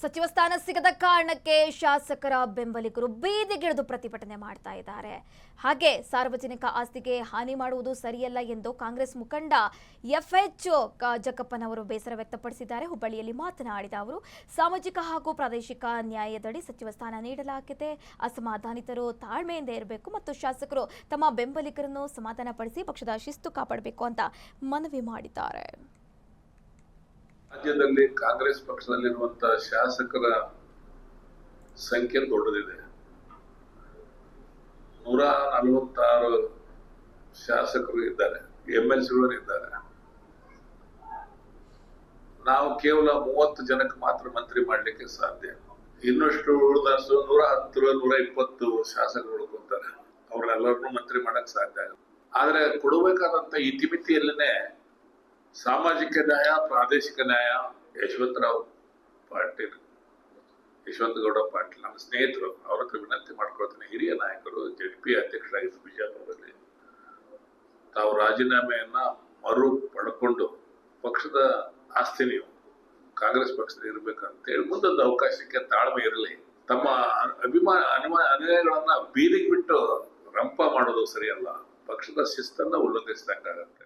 ಸಚಿವ ಸ್ಥಾನ ಸಿಗದ ಕಾರಣಕ್ಕೆ ಶಾಸಕರ ಬೆಂಬಲಿಗರು ಬೀದಿಗಿಳಿದು ಪ್ರತಿಭಟನೆ ಮಾಡ್ತಾ ಇದ್ದಾರೆ. ಹಾಗೆ ಸಾರ್ವಜನಿಕ ಆಸ್ತಿಗೆ ಹಾನಿ ಮಾಡುವುದು ಸರಿಯಲ್ಲ ಎಂದು ಕಾಂಗ್ರೆಸ್ ಮುಖಂಡ ಎಫ್ಎಚ್ ಜಕ್ಕಪ್ಪನವರು ಬೇಸರ ವ್ಯಕ್ತಪಡಿಸಿದ್ದಾರೆ. ಹುಬ್ಬಳ್ಳಿಯಲ್ಲಿ ಮಾತನಾಡಿದ ಅವರು, ಸಾಮಾಜಿಕ ಹಾಗೂ ಪ್ರಾದೇಶಿಕ ನ್ಯಾಯದಡಿ ಸಚಿವ ಸ್ಥಾನ ನೀಡಲಾಗಿದೆ. ಅಸಮಾಧಾನಿತರು ತಾಳ್ಮೆಯಿಂದ ಇರಬೇಕು ಮತ್ತು ಶಾಸಕರು ತಮ್ಮ ಬೆಂಬಲಿಗರನ್ನು ಸಮಾಧಾನಪಡಿಸಿ ಪಕ್ಷದ ಶಿಸ್ತು ಕಾಪಾಡಬೇಕು ಅಂತ ಮನವಿ ಮಾಡಿದ್ದಾರೆ. ರಾಜ್ಯದಲ್ಲಿ ಕಾಂಗ್ರೆಸ್ ಪಕ್ಷದಲ್ಲಿರುವಂತಹ ಶಾಸಕರ ಸಂಖ್ಯೆ ದೊಡ್ಡದಿದೆ. 146 ಶಾಸಕರು ಇದ್ದಾರೆ, MLCಗಳು ಇದ್ದಾರೆ. ನಾವು ಕೇವಲ 30 ಜನಕ್ಕೆ ಮಾತ್ರ ಮಂತ್ರಿ ಮಾಡ್ಲಿಕ್ಕೆ ಸಾಧ್ಯ. ಇನ್ನಷ್ಟು ಉಳಿದಷ್ಟು 110 120 ಶಾಸಕರು ಉಳ್ಕೊತಾರೆ. ಅವ್ರನ್ನೆಲ್ಲರನ್ನೂ ಮಂತ್ರಿ ಮಾಡಕ್ ಸಾಧ್ಯ ಆಗುತ್ತೆ. ಆದ್ರೆ ಕೊಡಬೇಕಾದಂತ ಇತಿಮಿತಿಯಲ್ಲೇನೆ ಸಾಮಾಜಿಕ ನ್ಯಾಯ, ಪ್ರಾದೇಶಿಕ ನ್ಯಾಯ ಯಶವಂತರಾವ್ ಪಾಟೀಲ್, ಯಶವಂತಗೌಡ ಪಾಟೀಲ್ ನಮ್ಮ ಸ್ನೇಹಿತರು, ಅವ್ರ ಹತ್ರ ವಿನಂತಿ ಮಾಡ್ಕೊಳ್ತೀನಿ. ಹಿರಿಯ ನಾಯಕರು, ZP ಅಧ್ಯಕ್ಷರಾಗಿ ಬಿಜಾಪುರದಲ್ಲಿ ತಾವು ರಾಜೀನಾಮೆಯನ್ನ ಮರು ಪಡ್ಕೊಂಡು ಪಕ್ಷದ ಆಸ್ತಿ ನೀವು ಕಾಂಗ್ರೆಸ್ ಪಕ್ಷದ ಇರ್ಬೇಕಂತೇಳಿ ಮುಂದೊಂದು ಅವಕಾಶಕ್ಕೆ ತಾಳ್ಮೆ ಇರಲಿ. ತಮ್ಮ ಅನುಯಾಯಿಗಳನ್ನ ಬೀದಿಗೆ ಬಿಟ್ಟು ರಂಪ ಮಾಡೋದು ಸರಿಯಲ್ಲ. ಪಕ್ಷದ ಶಿಸ್ತನ್ನ ಉಲ್ಲಂಘಿಸಿದಂಗಾಗತ್ತೆ.